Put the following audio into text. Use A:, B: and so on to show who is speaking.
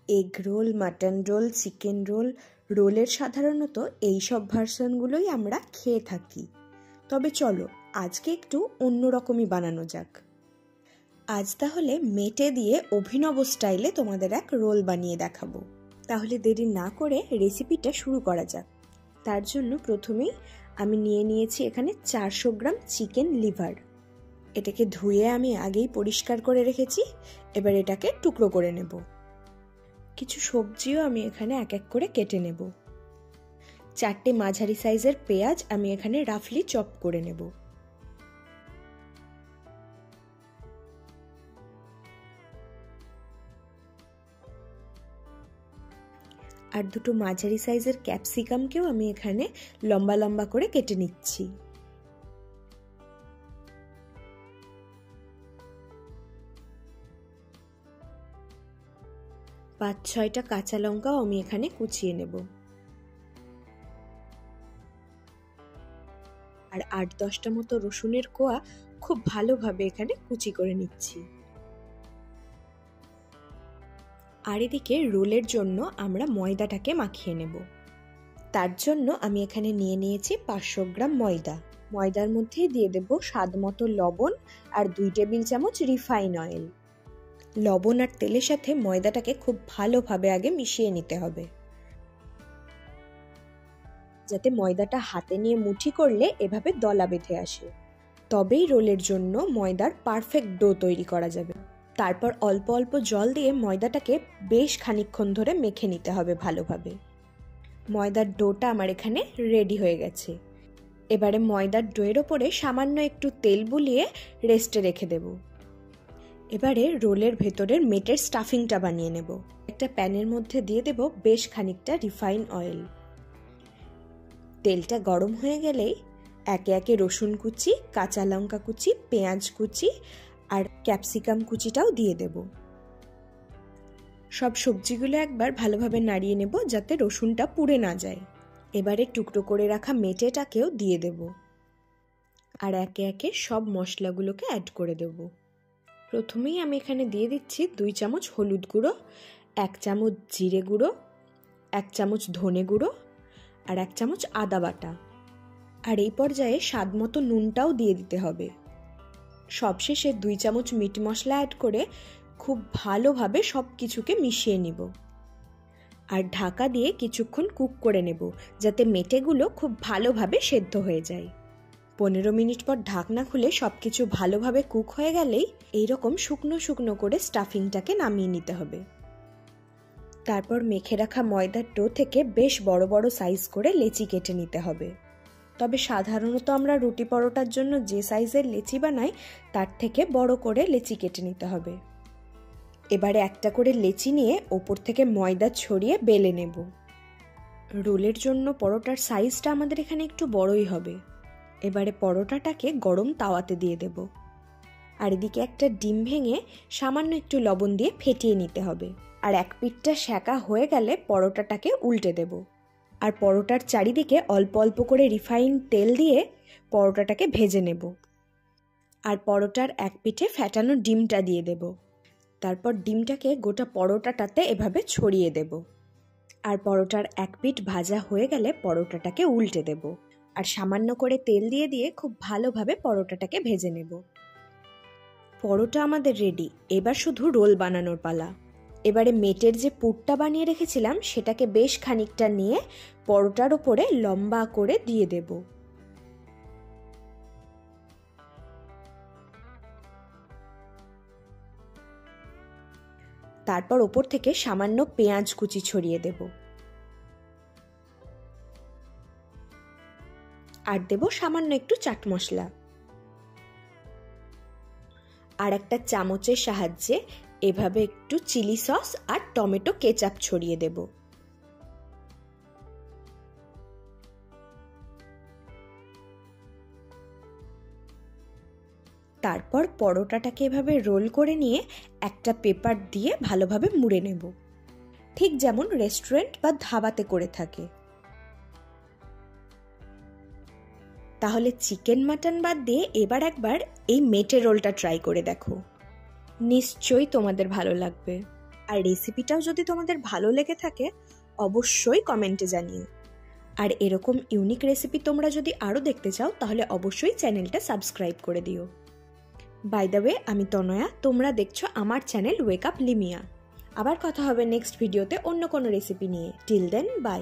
A: Egg roll, mutton role, chicken roll, রোলের সাধারণত এইসব ভার্সনগুলোই আমরা খেয়ে থাকি। তবে চলো আজকে একটু অন্যরকমই বানানো যাক। আজ তাহলে মেটে দিয়ে অভিনব স্টাইলে তোমাদের এক রোল বানিয়ে দেখাবো। তাহলে দেরি না করে রেসিপিটা শুরু করা যাক। তার জন্য প্রথমেই আমি নিয়ে নিয়েছি এখানে 400 গ্রাম চিকেন লিভার। এটাকে ধুয়ে আমি আগেই পরিষ্কার করে রেখেছি। এবার এটাকে টুকরো করে নেব। কিছু সবজিও আমি এখানে এক এক করে কেটে নেব। 4টে মাঝারি সাইজের পেঁয়াজ আমি এখানে রাফলি চপ করে নেব। আর দুটো মাঝারি সাইজের ক্যাপসিকামকেও আমি এখানে লম্বা লম্বা করে কেটে নিচ্ছি। পাঁচ ছয়টা কাঁচা লঙ্কাও আমি এখানে কুচিয়ে নেব। আর 8-10টা মতো রসুনের কোয়া খুব ভালোভাবে এখানে কুচি করে নিচ্ছি। আর এদিকে রোলের জন্য আমরা ময়দাটাকে মাখিয়ে নেব। তার জন্য আমি এখানে নিয়ে নিয়েছি 500 গ্রাম ময়দা। ময়দার মধ্যে দিয়ে দেব স্বাদ মতো লবণ আর 2 টেবিল চামচ রিফাইন অয়েল। লবণ আর তেলের সাথে ময়দাটাকে খুব ভালোভাবে আগে মিশিয়ে নিতে হবে, যাতে ময়দাটা হাতে নিয়ে মুঠি করলে এভাবে দলা বেঁধে আসে। তবেই রোলের জন্য ময়দার পারফেক্ট ডো তৈরি করা যাবে। তারপর অল্প অল্প জল দিয়ে ময়দাটাকে বেশ খানিকক্ষণ ধরে মেখে নিতে হবে ভালোভাবে। ময়দার ডোটা আমার এখানে রেডি হয়ে গেছে। এবারে ময়দার ডোয়ের ওপরে সামান্য একটু তেল বুলিয়ে রেস্টে রেখে দেব। এবারে রোলের ভেতরের মেটের স্টাফিংটা বানিয়ে নেব। একটা প্যানের মধ্যে দিয়ে দেব বেশ খানিকটা রিফাইন অয়েল। তেলটা গরম হয়ে গেলেই একে একে রসুন কুচি, কাঁচা লঙ্কা কুচি, পেঁয়াজ কুচি আর ক্যাপসিকাম কুচিটাও দিয়ে দেব। সব সবজিগুলো একবার ভালোভাবে নাড়িয়ে নেব যাতে রসুনটা পুড়ে না যায়। এবারে টুকরো করে রাখা মেটেটাকেও দিয়ে দেব। আর একে একে সব মশলাগুলোকে অ্যাড করে দেব। প্রথমেই আমি এখানে দিয়ে দিচ্ছি 2 চামচ হলুদ গুঁড়ো, 1 চামচ জিরে গুঁড়ো, 1 চামচ ধনে গুঁড়ো আর 1 চামচ আদা বাটা। আর এই পর্যায়ে স্বাদ মতো নুনটাও দিয়ে দিতে হবে। সবশেষে 2 চামচ মিট মশলা অ্যাড করে খুব ভালোভাবে সব কিছুকে মিশিয়ে নিব। আর ঢাকা দিয়ে কিছুক্ষণ কুক করে নেব, যাতে মেটেগুলো খুব ভালোভাবে সেদ্ধ হয়ে যায়। 15 মিনিট পর ঢাকনা খুলে সবকিছু ভালোভাবে কুক হয়ে গেলেই এইরকম শুকনো শুকনো করে স্টাফিংটাকে নামিয়ে নিতে হবে। তারপর মেখে রাখা ময়দার ডো থেকে বেশ বড় বড় সাইজ করে লেচি কেটে নিতে হবে। তবে সাধারণত আমরা রুটি পরোটার জন্য যে সাইজের লেচি বানাই তার থেকে বড় করে লেচি কেটে নিতে হবে। এবারে একটা করে লেচি নিয়ে ওপর থেকে ময়দা ছড়িয়ে বেলে নেব। রোলের জন্য পরোটার সাইজটা আমাদের এখানে একটু বড়ই হবে। এবারে পরোটাটাকে গরম তাওয়াতে দিয়ে দেব। আর এদিকে একটা ডিম ভেঙে সামান্য একটু লবণ দিয়ে ফেটিয়ে নিতে হবে। আর এক পিঠটা সেঁকা হয়ে গেলে পরোটাটাকে উল্টে দেব। আর পরোটার চারিদিকে অল্প অল্প করে রিফাইন তেল দিয়ে পরোটাটাকে ভেজে নেব। আর পরোটার এক পিঠে ফ্যাটানো ডিমটা দিয়ে দেব। তারপর ডিমটাকে গোটা পরোটাটাতে এভাবে ছড়িয়ে দেব। আর পরোটার এক পিঠ ভাজা হয়ে গেলে পরোটাটাকে উল্টে দেব। আর সামান্য করে তেল দিয়ে দিয়ে খুব ভালোভাবে পরোটাটাকে ভেজে নেব। পরোটা আমাদের রেডি। এবার শুধু রোল বানানোর পালা। এবারে মেটের যে পুরটা বানিয়ে রেখেছিলাম সেটাকে বেশ খানিকটা নিয়ে পরোটার উপরে লম্বা করে দিয়ে দেব। তারপর ওপর থেকে সামান্য পেঁয়াজ কুচি ছড়িয়ে দেব। আর দেব সামান্য একটু চাট মশলা। আর একটা চামচের সাহায্যে এভাবে একটু চিলি সস আর টমেটো কেচাপ ছড়িয়ে দেব। তারপর পরোটাটাকে এভাবে রোল করে নিয়ে একটা পেপার দিয়ে ভালোভাবে মুড়ে নেব, ঠিক যেমন রেস্টুরেন্ট বা ধাবাতে করে থাকে। তাহলে চিকেন মাটন বাদ দিয়ে এবার একবার এই মেটে রোলটা ট্রাই করে দেখো, নিশ্চয়ই তোমাদের ভালো লাগবে। আর রেসিপিটাও যদি তোমাদের ভালো লেগে থাকে অবশ্যই কমেন্টে জানিও। আর এরকম ইউনিক রেসিপি তোমরা যদি আরও দেখতে চাও তাহলে অবশ্যই চ্যানেলটা সাবস্ক্রাইব করে দিও। বাই দ্য ওয়ে, আমি তনয়া, তোমরা দেখছো আমার চ্যানেল ওয়েক আপ লিমিয়া। আবার কথা হবে নেক্সট ভিডিওতে অন্য কোনো রেসিপি নিয়ে। Till then, by.